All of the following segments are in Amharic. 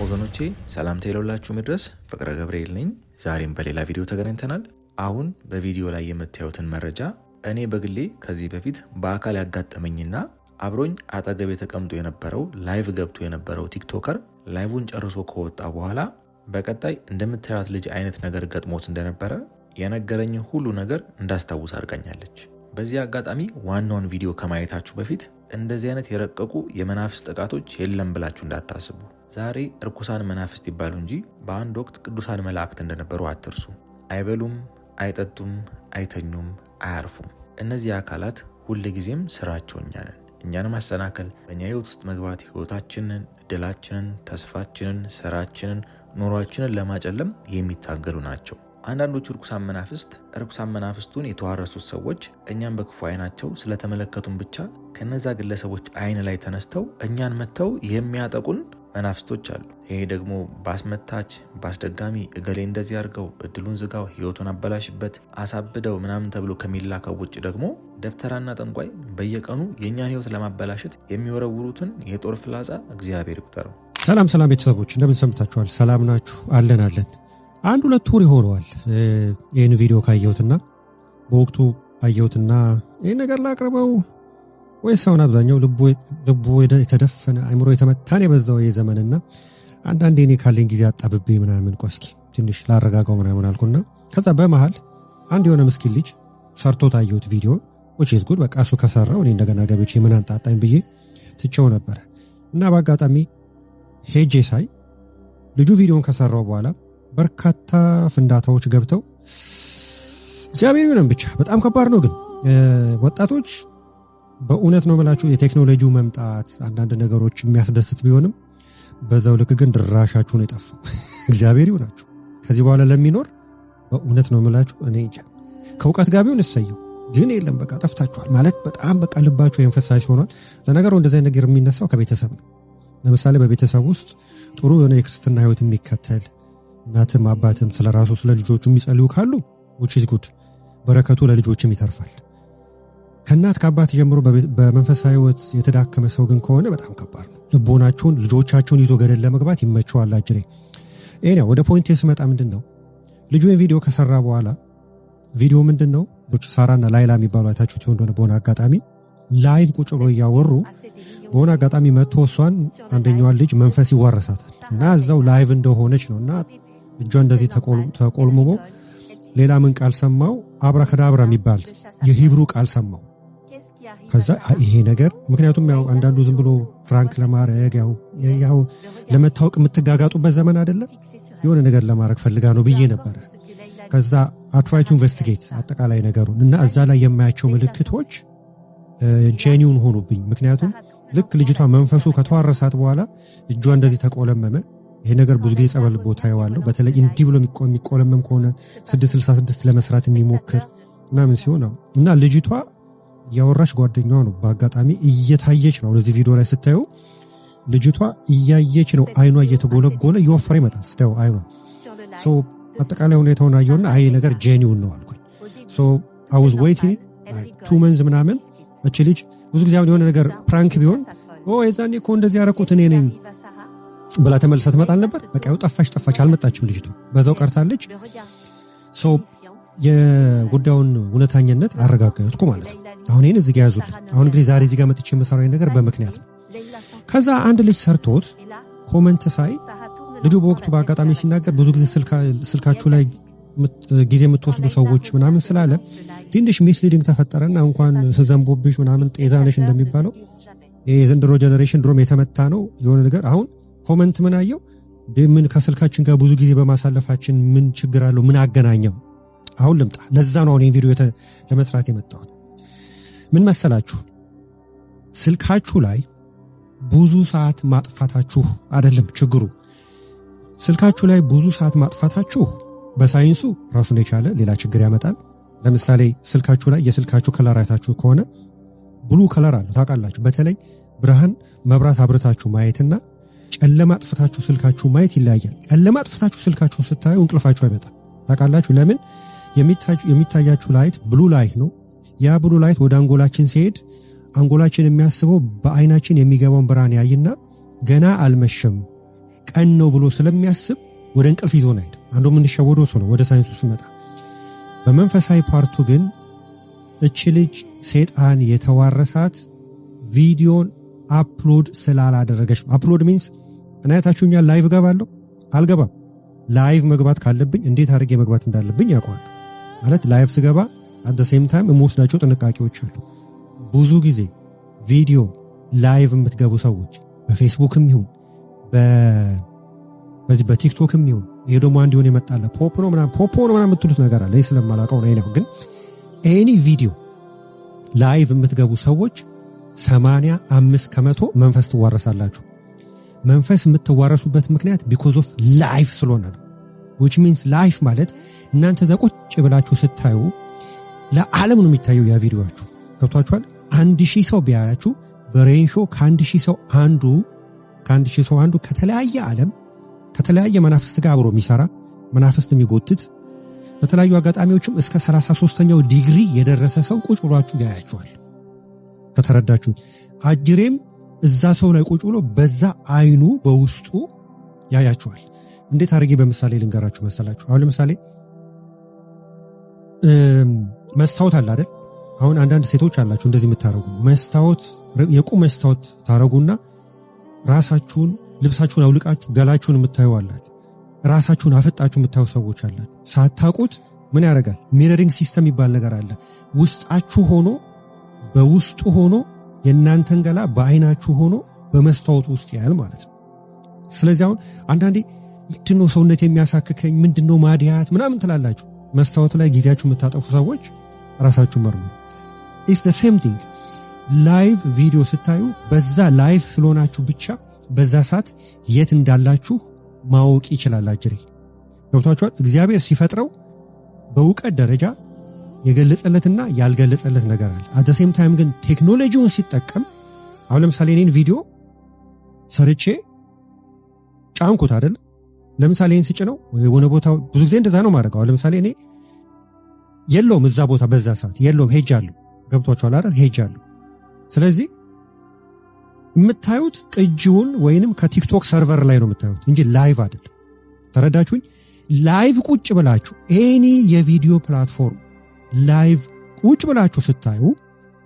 ወገኖቼ ሰላምታ ይለውላችሁ ምድረስ ፍቅረ ገብርኤል ነኝ። ዛሬም በሌላ ቪዲዮ ተገናኝተናል። አሁን በቪዲዮ ላይ የምታዩትን መረጃ እኔ በግሌ ከዚህ በፊት በአካል ያጋጠመኝና አብሮኝ አጠገብ ተቀምጦ የነበረው ላይቭ ገብቶ የነበረው ቲክቶከር ላይቭን ጨርሶ ከወጣ በኋላ በቀጣይ እንደምታዩት ልጅ አይነት ነገር ገጥሞት እንደነበረ የነገረኝ ሁሉ ነገር እንዳስታውስ አድርጋኛለች። በዚህ አጋጣሚ ዋናውን ቪዲዮ ከማየታችሁ በፊት እንደዚህ አይነት የረቀቁ የመናፍስት ጥቃቶች የለም ብላችሁ እንዳታስቡ። ዛሬ እርኩሳን መናፍስት ይባሉ እንጂ በአንድ ወቅት ቅዱሳን መላእክት እንደነበሩ አትርሱ። አይበሉም፣ አይጠጡም፣ አይተኙም፣ አያርፉም። እነዚህ አካላት ሁልጊዜም ስራቸው እኛ ነን። እኛን ማሰናከል፣ በእኛ ህይወት ውስጥ መግባት፣ ህይወታችንን፣ እድላችንን፣ ተስፋችንን፣ ስራችንን፣ ኑሯችንን ለማጨለም የሚታገሉ ናቸው። አንዳንዶቹ እርኩሳን መናፍስቱን የተዋረሱት ሰዎች እኛን በክፉ አይናቸው ስለተመለከቱን ብቻ ከነዛ ግለሰቦች አይን ላይ ተነስተው እኛን መተው የሚያጠቁን መናፍስቶች አሉ። ይሄ ደግሞ ባስመታች ባስደጋሚ እገሌ እንደዚህ አድርገው እድሉን ዝጋው፣ ህይወቱን አበላሽበት፣ አሳብደው ምናምን ተብሎ ከሚላከው ውጭ ደግሞ ደብተራና ጠንቋይ በየቀኑ የእኛን ህይወት ለማበላሸት የሚወረውሩትን የጦር ፍላጻ እግዚአብሔር ይቁጠረው። ሰላም ቤተሰቦች እንደምን ሰምታችኋል? ሰላም ናችሁ? አለን አንድ ሁለት ወር ይሆነዋል ይህን ቪዲዮ ካየሁትና በወቅቱ አየሁትና ይህን ነገር ላቅርበው ወይስ አሁን አብዛኛው ልቡ የተደፈነ አይምሮ የተመታን የበዛው የዘመንና አንዳንዴ እኔ ካለኝ ጊዜ አጣብቤ ምናምን ቆስኪ ትንሽ ላረጋጋው ምናምን አልኩና ከዛ በመሃል አንድ የሆነ ምስኪን ልጅ ሰርቶት አየሁት ቪዲዮ which is good። በቃ እሱ ከሰራው እኔ እንደገና ገብቼ ምን አንጣጣኝ ብዬ ትቼው ነበር እና በአጋጣሚ ሄጄ ሳይ ልጁ ቪዲዮን ከሰራው በኋላ በርካታ ፍንዳታዎች ገብተው እግዚአብሔር ይሁን ብቻ በጣም ከባድ ነው። ግን ወጣቶች በእውነት ነው የምላችሁ የቴክኖሎጂው መምጣት አንዳንድ ነገሮች የሚያስደስት ቢሆንም በዛው ልክ ግን ድራሻችሁ ነው የጠፋው። እግዚአብሔር ይሁናችሁ። ከዚህ በኋላ ለሚኖር በእውነት ነው የምላችሁ እኔ እንጃ ከእውቀት ጋር ቢሆን እሰየው፣ ግን የለም በቃ ጠፍታችኋል ማለት በጣም በቃ ልባችሁ ኤንፈሳይዝ ሆኗል። ለነገሩ እንደዚህ ነገር የሚነሳው ከቤተሰብ ነው። ለምሳሌ በቤተሰብ ውስጥ ጥሩ የሆነ የክርስትና ህይወት የሚከተል እናትም አባትም ስለራሱ ስለ ልጆቹ የሚጸልዩ ካሉ which is good በረከቱ ለልጆችም ይተርፋል። ከእናት ከአባት ጀምሮ በመንፈሳዊ ህይወት የተዳከመ ሰው ግን ከሆነ በጣም ከባድ ነው። ልቦናቸውን ልጆቻቸውን ይዞ ገደል ለመግባት ይመቸዋል። አጅሬ እኔ ወደ ፖይንት ስመጣ ምንድነው ልጁ ቪዲዮ ከሰራ በኋላ ቪዲዮ ምንድነው ሳራና ላይላ የሚባሉ አይታችሁት እንደሆነ በሆነ አጋጣሚ ላይቭ ቁጭ ብሎ እያወሩ በሆነ አጋጣሚ መጥቶ እሷን አንደኛዋን ልጅ መንፈስ ይዋረሳታል እና እዛው ላይቭ እንደሆነች ነውና እጇ እንደዚህ ተቆልሙሞ ሌላ ምን ቃል ሰማው? አብራከዳብራ የሚባል የሂብሩ ቃል ሰማው። ከዛ ይሄ ነገር ምክንያቱም ያው አንዳንዱ ዝም ብሎ ፍራንክ ለማድረግ ያው ለመታወቅ የምትጋጋጡበት ዘመን አይደለም፣ የሆነ ነገር ለማድረግ ፈልጋ ነው ብዬ ነበር። ከዛ አትራይ ቱ ኢንቨስቲጌት አጠቃላይ ነገሩን እና እዛ ላይ የማያቸው ምልክቶች ጄኒውን ሆኑብኝ። ምክንያቱም ልክ ልጅቷ መንፈሱ ከተዋረሳት በኋላ እጇ እንደዚህ ተቆለመመ። ይሄ ነገር ብዙ ጊዜ ጸበል ቦታ ይዋለው በተለይ እንዲህ ብሎ የሚቆለመም ከሆነ 666 ለመስራት የሚሞክር ምናምን ሲሆን እና ልጅቷ ያወራች ጓደኛዋ ነው በአጋጣሚ እየታየች ነው። እዚህ ቪዲዮ ላይ ስታዩ ልጅቷ እያየች ነው። አይኗ እየተጎለጎለ እየወፈረ ይመጣል ስታዩ አይኗ። ሶ አጠቃላይ ሁኔታውን አየውና አይ ነገር ጄኒውን ነው አልኩኝ። ሶ I was waiting like 2 months ምናምን እቺ ልጅ ብዙ ጊዜ የሆነ ነገር ፕራንክ ቢሆን የዛኔ እኮ እንደዚህ ያረኩት እኔ ነኝ ብላ ተመልሳ ትመጣል ነበር። በቃ ጠፋች አልመጣችም ልጅቷ በዛው ቀርታለች። ሶ የጉዳዩን እውነተኛነት አረጋገጥኩ ማለት ነው። አሁን ይሄን እዚህ ጋር ያዙልኝ። አሁን እንግዲህ ዛሬ እዚህ ጋር መጥቼ የምሰራው ነገር በምክንያት ነው። ከዛ አንድ ልጅ ሰርቶት ኮሜንት ሳይ ልጁ በወቅቱ በአጋጣሚ ሲናገር ብዙ ጊዜ ስልካችሁ ላይ ጊዜ የምትወስዱ ሰዎች ምናምን ስላለ ትንሽ ሚስሊዲንግ ተፈጠረና እንኳን ዘንቦብሽ ምናምን ጤዛነሽ እንደሚባለው የዘንድሮ ጀነሬሽን ድሮም የተመታ ነው የሆነ ነገር። አሁን ኮሜንት ምን አየው ምን ከስልካችን ጋር ብዙ ጊዜ በማሳለፋችን ምን ችግር አለው? ምን አገናኘው? አሁን ልምጣ። ለዛ ነው አሁን ቪዲዮ ለመስራት የመጣሁት። ምን መሰላችሁ? ስልካችሁ ላይ ብዙ ሰዓት ማጥፋታችሁ አይደለም ችግሩ። ስልካችሁ ላይ ብዙ ሰዓት ማጥፋታችሁ በሳይንሱ ራሱን የቻለ ሌላ ችግር ያመጣል። ለምሳሌ ስልካችሁ ላይ የስልካችሁ ከለር አይታችሁ ከሆነ ብሉ ከለር አለ ታውቃላችሁ። በተለይ ብርሃን መብራት አብርታችሁ ማየትና ጨለማ አጥፍታችሁ ስልካችሁ ማየት ይለያያል። ጨለማ አጥፍታችሁ ስልካችሁን ስታዩ እንቅልፋችሁ አይመጣም ታውቃላችሁ። ለምን? የሚታያችሁ ላይት ብሉ ላይት ነው። ያ ብሉ ላይት ወደ አንጎላችን ሲሄድ አንጎላችን የሚያስበው በአይናችን የሚገባውን ብርሃን ያይና ገና አልመሸም ቀን ነው ብሎ ስለሚያስብ ወደ እንቅልፍ ይዞን አይደል። አንዱ የምንሸወደው እሱ ነው። ወደ ሳይንሱ ስንመጣ በመንፈሳዊ ፓርቱ ግን እቺ ልጅ ሰይጣን የተዋረሳት ቪዲዮን አፕሎድ ስላላደረገች ነው። አፕሎድ ሚንስ እናያታችሁኛል። ላይቭ ገባለሁ አልገባም። ላይቭ መግባት ካለብኝ እንዴት አድርጌ መግባት እንዳለብኝ ያውቃል ማለት ላይቭ ስገባ at the same time የምወስዳቸው ጥንቃቄዎች አሉ። ብዙ ጊዜ ቪዲዮ ላይቭ የምትገቡ ሰዎች በፌስቡክም ይሁን በዚህ በቲክቶክም ይሁን ይሄ ደግሞ አንድ ይሁን የመጣለ ፖፕ ነው ምናምን የምትሉት ነገር አለ። ይሄ ስለማላውቀው ነው። ግን ኤኒ ቪዲዮ ላይቭ የምትገቡ ሰዎች 85% መንፈስ ትዋረሳላችሁ። መንፈስ የምትዋረሱበት ምክንያት because of life ስለሆነ ነው። which means life ማለት እናንተ ዘቆጭ ብላችሁ ስታዩ ለዓለም ነው የሚታየው ያ ቪዲዮአችሁ። ገብቷችኋል? 1000 ሰው ቢያያችሁ በሬንሾ ከ1000 ሰው አንዱ ከተለያየ ዓለም ከተለያየ መናፍስት ጋር አብሮ የሚሰራ መናፍስት የሚጎትት በተለያዩ አጋጣሚዎችም እስከ 33ኛው ዲግሪ የደረሰ ሰው ቁጭ ብሏችሁ ያያችኋል። ከተረዳችሁ አጅሬም እዛ ሰው ላይ ቁጭ ብሎ በዛ አይኑ በውስጡ ያያችኋል። እንዴት አድርጌ በምሳሌ ልንገራችሁ መሰላችሁ? አሁን ለምሳሌ መስታወት አለ አይደል? አሁን አንዳንድ ሴቶች አላችሁ እንደዚህ የምታረጉ መስታወት የቁም መስታወት ታረጉና ራሳችሁን ልብሳችሁን አውልቃችሁ ገላችሁን የምታዩ አላችሁ። ራሳችሁን አፈጣችሁ የምታዩ ሰዎች አላችሁ። ሳታውቁት ምን ያደርጋል? ሚረሪንግ ሲስተም ይባል ነገር አለ። ውስጣችሁ ሆኖ በውስጡ ሆኖ የእናንተን ገላ በአይናችሁ ሆኖ በመስታወት ውስጥ ያያል ማለት ነው። ስለዚህ አሁን አንዳንዴ ምንድነው ሰውነት የሚያሳክከኝ ምንድነው ማዲያት ምናምን ትላላችሁ። መስታወት ላይ ጊዜያችሁ የምታጠፉ ሰዎች ራሳችሁ መርምሩ። it's the same thing ላይቭ ቪዲዮ ስታዩ በዛ ላይቭ ስለሆናችሁ ብቻ በዛ ሰዓት የት እንዳላችሁ ማወቅ ይችላል። አጅሬ ገብቷችኋል? እግዚአብሔር ሲፈጥረው በእውቀት ደረጃ የገለጸለትና ያልገለጸለት ነገር አለ። at the same time ግን ቴክኖሎጂውን ሲጠቀም አሁን ለምሳሌ እኔን ቪዲዮ ሰርቼ ጫንኩት አይደል? ለምሳሌ እኔን ስጭነው የሆነ ቦታ ብዙ ጊዜ እንደዛ ነው ማድረግ። አሁን ለምሳሌ እኔ የለውም እዛ ቦታ በዛ ሰዓት የለውም ሄጃለሁ። ገብቷችኋል አይደል? ሄጃለሁ። ስለዚህ የምታዩት ቅጂውን ወይንም ከቲክቶክ ሰርቨር ላይ ነው የምታዩት እንጂ ላይቭ አይደለም። ተረዳችሁኝ? ላይቭ ቁጭ ብላችሁ ኤኒ የቪዲዮ ፕላትፎርም ላይቭ ቁጭ ብላችሁ ስታዩ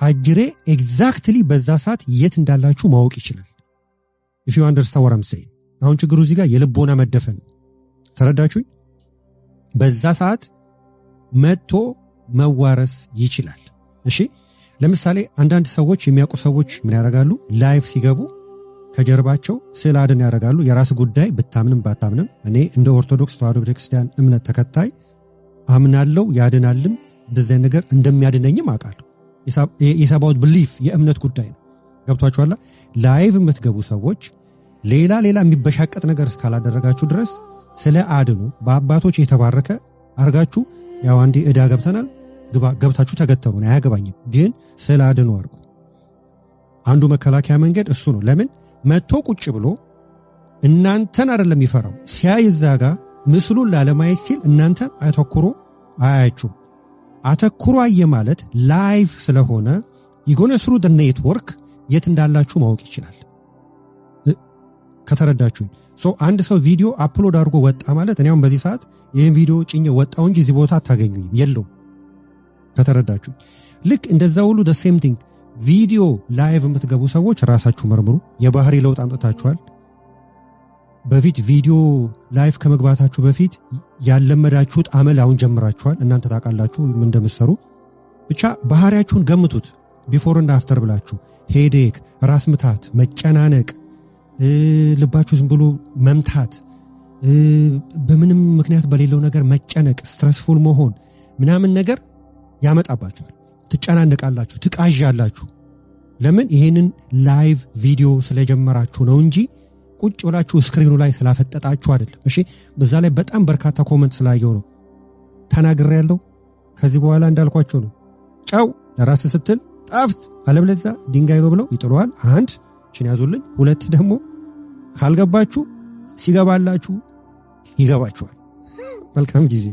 አጅሬ ኤግዛክትሊ በዛ ሰዓት የት እንዳላችሁ ማወቅ ይችላል። if you understand what I'm saying። አሁን ችግሩ እዚህ ጋር የልቦና መደፈን። ተረዳችሁኝ? በዛ ሰዓት መጥቶ መዋረስ ይችላል። እሺ ለምሳሌ አንዳንድ ሰዎች የሚያውቁ ሰዎች ምን ያደርጋሉ? ላይቭ ሲገቡ ከጀርባቸው ስዕል አድን ያደርጋሉ። የራስ ጉዳይ ብታምንም ባታምንም እኔ እንደ ኦርቶዶክስ ተዋሕዶ ቤተክርስቲያን እምነት ተከታይ አምናለሁ ያድናልም እንደዚህ ነገር እንደሚያድነኝም አውቃለሁ። የሰባውት ብሊፍ የእምነት ጉዳይ ነው። ገብቷችኋል? ላይቭ የምትገቡ ሰዎች ሌላ የሚበሻቀጥ ነገር እስካላደረጋችሁ ድረስ ስለ አድኑ በአባቶች የተባረከ አርጋችሁ ያው አንዴ ዕዳ ገብተናል ገብታችሁ ተገተሩ ነው አያገባኝም። ግን ስለ አድኑ አርጉ። አንዱ መከላከያ መንገድ እሱ ነው። ለምን መጥቶ ቁጭ ብሎ እናንተን አይደለም የሚፈራው ሲያይ እዛ ጋር ምስሉን ላለማየት ሲል እናንተን አተኩሮ አያችሁ። አተኩሮ አየ ማለት ላይቭ ስለሆነ ይጎነስሩ ኔትወርክ የት እንዳላችሁ ማወቅ ይችላል። ከተረዳችሁኝ? አንድ ሰው ቪዲዮ አፕሎድ አድርጎ ወጣ ማለት እኔም በዚህ ሰዓት ይሄን ቪዲዮ ጭኜ ወጣው እንጂ እዚህ ቦታ አታገኙኝም የለው። ከተረዳችሁኝ? ልክ እንደዛ ሁሉ the same thing ቪዲዮ ላይቭ የምትገቡ ሰዎች ራሳችሁ መርምሩ። የባህሪ ለውጥ አምጥታችኋል። በፊት ቪዲዮ ላይቭ ከመግባታችሁ በፊት ያለመዳችሁት አመል አሁን ጀምራችኋል። እናንተ ታውቃላችሁ ምን እንደምትሰሩ። ብቻ ባህሪያችሁን ገምቱት ቢፎር እና አፍተር ብላችሁ። ሄዴክ፣ ራስ ምታት፣ መጨናነቅ፣ ልባችሁ ዝም ብሎ መምታት፣ በምንም ምክንያት በሌለው ነገር መጨነቅ፣ ስትረስፉል መሆን ምናምን ነገር ያመጣባችኋል። ትጨናነቃላችሁ፣ ትቃዣላችሁ። ለምን? ይሄንን ላይቭ ቪዲዮ ስለጀመራችሁ ነው እንጂ ቁጭ ብላችሁ ስክሪኑ ላይ ስላፈጠጣችሁ አይደለም። እሺ በዛ ላይ በጣም በርካታ ኮሜንት ስላየው ነው ተናግሬያለሁ። ከዚህ በኋላ እንዳልኳችሁ ነው። ጫው ለራስ ስትል ጣፍት አለበለዚያ ድንጋይ ነው ብለው ይጥሏል። አንድ ችን ያዙልኝ። ሁለት ደግሞ ካልገባችሁ ሲገባላችሁ ይገባችኋል። መልካም ጊዜ